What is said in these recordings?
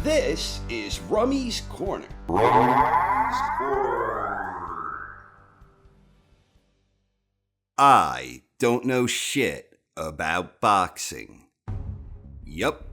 This is Rummy's Corner. I don't know shit about boxing. Yup,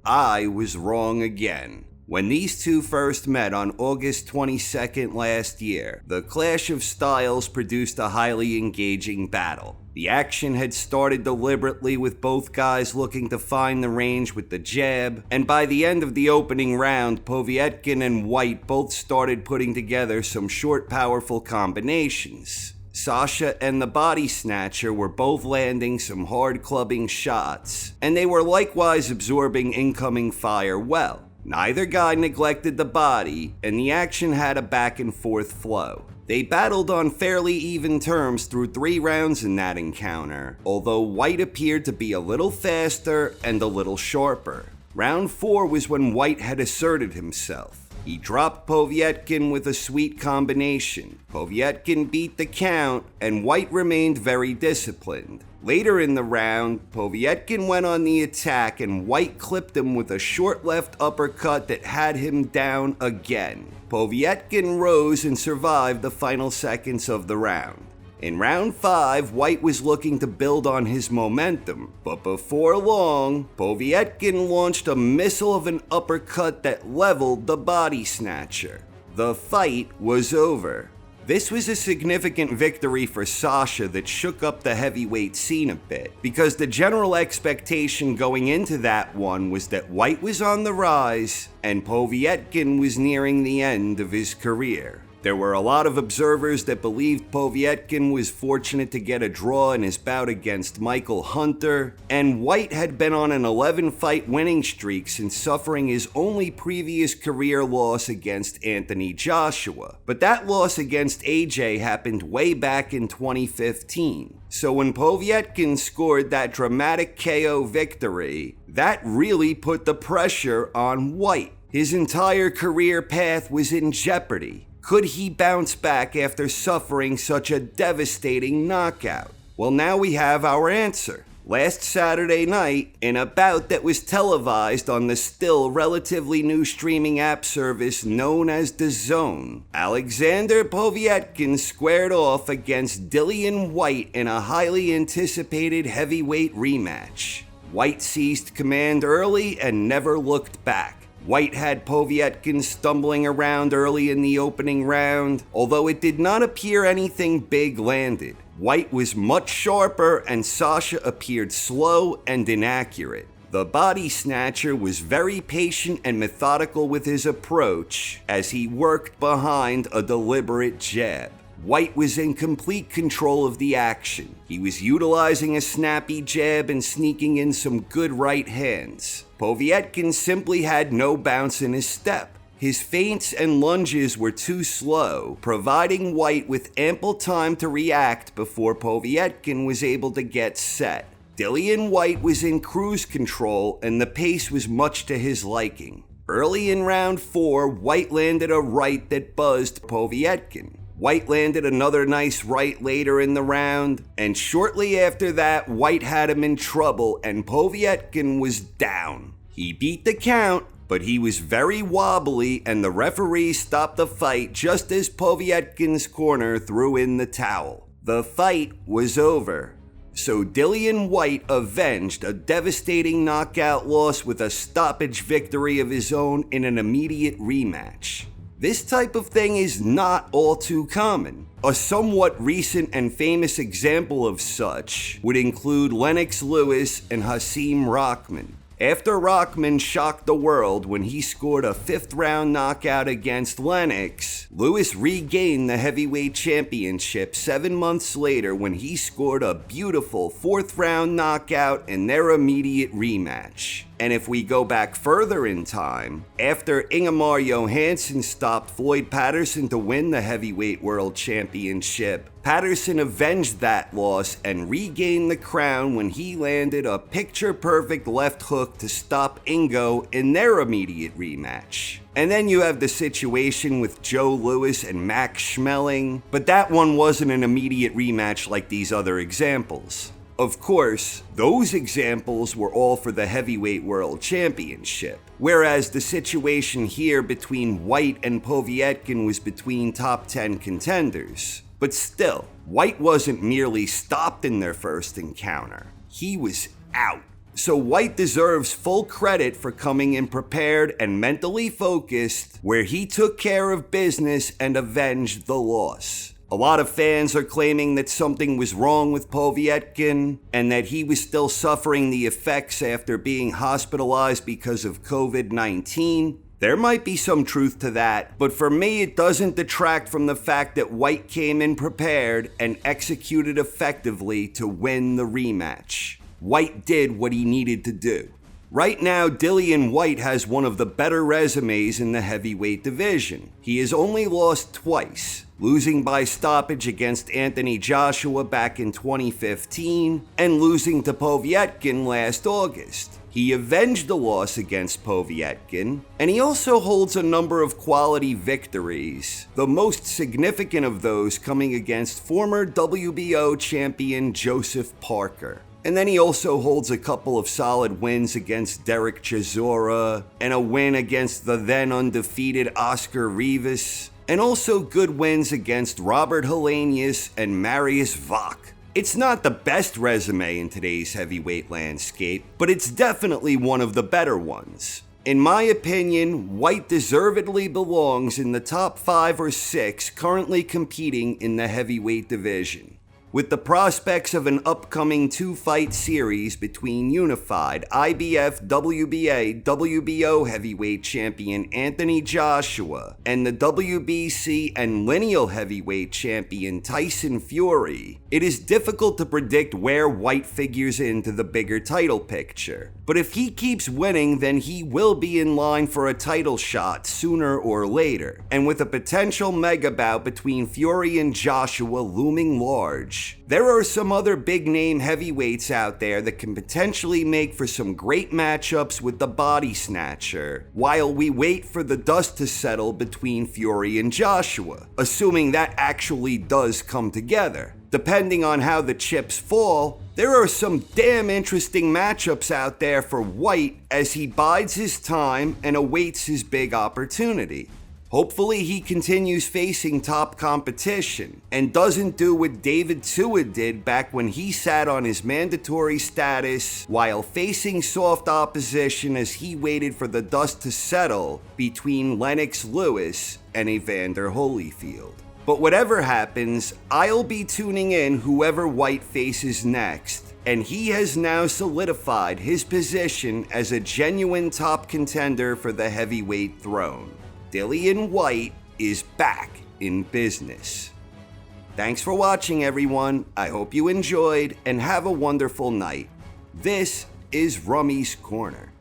I was wrong again. When these two first met on August 22nd last year, the clash of styles produced a highly engaging battle. The action had started deliberately with both guys looking to find the range with the jab, and by the end of the opening round, Povetkin and Whyte both started putting together some short, powerful combinations. Sasha and the Body Snatcher were both landing some hard clubbing shots, and they were likewise absorbing incoming fire well. Neither guy neglected the body, and the action had a back and forth flow. They battled on fairly even terms through 3 rounds in that encounter, although Whyte appeared to be a little faster and a little sharper. Round 4 was when Whyte had asserted himself. He dropped Povetkin with a sweet combination. Povetkin beat the count, and Whyte remained very disciplined. Later in the round, Povetkin went on the attack and Whyte clipped him with a short left uppercut that had him down again. Povetkin rose and survived the final seconds of the round. In round 5, Whyte was looking to build on his momentum, but before long, Povetkin launched a missile of an uppercut that leveled the Body Snatcher. The fight was over. This was a significant victory for Sasha that shook up the heavyweight scene a bit, because the general expectation going into that one was that Whyte was on the rise and Povetkin was nearing the end of his career. There were a lot of observers that believed Povetkin was fortunate to get a draw in his bout against Michael Hunter, and Whyte had been on an 11-fight winning streak since suffering his only previous career loss against Anthony Joshua. But that loss against AJ happened way back in 2015. So when Povetkin scored that dramatic KO victory, that really put the pressure on Whyte. His entire career path was in jeopardy. Could he bounce back after suffering such a devastating knockout? Well, now we have our answer. Last Saturday night, in a bout that was televised on the still relatively new streaming app service known as DAZN, Alexander Povetkin squared off against Dillian Whyte in a highly anticipated heavyweight rematch. Whyte seized command early and never looked back. Whyte had Povetkin stumbling around early in the opening round, although it did not appear anything big landed. Whyte was much sharper and Sasha appeared slow and inaccurate. The Body Snatcher was very patient and methodical with his approach as he worked behind a deliberate jab. Whyte was in complete control of the action. He was utilizing a snappy jab and sneaking in some good right hands. Povetkin simply had no bounce in his step. His feints and lunges were too slow, providing Whyte with ample time to react before Povetkin was able to get set. Dillian Whyte was in cruise control and the pace was much to his liking. Early in round 4, Whyte landed a right that buzzed Povetkin. Whyte landed another nice right later in the round, and shortly after that, Whyte had him in trouble and Povetkin was down. He beat the count, but he was very wobbly and the referee stopped the fight just as Povetkin's corner threw in the towel. The fight was over. So Dillian Whyte avenged a devastating knockout loss with a stoppage victory of his own in an immediate rematch. This type of thing is not all too common. A somewhat recent and famous example of such would include Lennox Lewis and Hasim Rahman. After Rahman shocked the world when he scored a 5th-round knockout against Lennox, Lewis regained the heavyweight championship 7 months later when he scored a beautiful 4th-round knockout in their immediate rematch. And if we go back further in time, after Ingemar Johansson stopped Floyd Patterson to win the heavyweight world championship, Patterson avenged that loss and regained the crown when he landed a picture-perfect left hook to stop Ingo in their immediate rematch. And then you have the situation with Joe Louis and Max Schmeling, but that one wasn't an immediate rematch like these other examples. Of course, those examples were all for the Heavyweight World Championship, whereas the situation here between Whyte and Povetkin was between top 10 contenders. But still, Whyte wasn't merely stopped in their first encounter, he was out. So Whyte deserves full credit for coming in prepared and mentally focused, where he took care of business and avenged the loss. A lot of fans are claiming that something was wrong with Povetkin and that he was still suffering the effects after being hospitalized because of COVID-19. There might be some truth to that, but for me it doesn't detract from the fact that Whyte came in prepared and executed effectively to win the rematch. Whyte did what he needed to do. Right now, Dillian Whyte has one of the better resumes in the heavyweight division. He has only lost twice, losing by stoppage against Anthony Joshua back in 2015 and losing to Povetkin last August. He avenged the loss against Povetkin, and he also holds a number of quality victories, the most significant of those coming against former WBO champion Joseph Parker. And then he also holds a couple of solid wins against Derek Chisora and a win against the then undefeated Oscar Rivas, and also good wins against Robert Helenius and Marius Vach. It's not the best resume in today's heavyweight landscape, but it's definitely one of the better ones. In my opinion, Whyte deservedly belongs in the top 5 or 6 currently competing in the heavyweight division. With the prospects of an upcoming 2-fight series between unified IBF WBA WBO heavyweight champion Anthony Joshua and the WBC and lineal heavyweight champion Tyson Fury, it is difficult to predict where Whyte figures into the bigger title picture. But if he keeps winning, then he will be in line for a title shot sooner or later. And with a potential mega bout between Fury and Joshua looming large, there are some other big name heavyweights out there that can potentially make for some great matchups with the body snatcher, while we wait for the dust to settle between Fury and Joshua, assuming that actually does come together. Depending on how the chips fall, there are some damn interesting matchups out there for Whyte as he bides his time and awaits his big opportunity. Hopefully he continues facing top competition and doesn't do what David Tua did back when he sat on his mandatory status while facing soft opposition as he waited for the dust to settle between Lennox Lewis and Evander Holyfield. But whatever happens, I'll be tuning in whoever Whyte faces next, and he has now solidified his position as a genuine top contender for the heavyweight throne. Dillian Whyte is back in business. Thanks for watching, everyone. I hope you enjoyed and have a wonderful night. This is Rummy's Corner.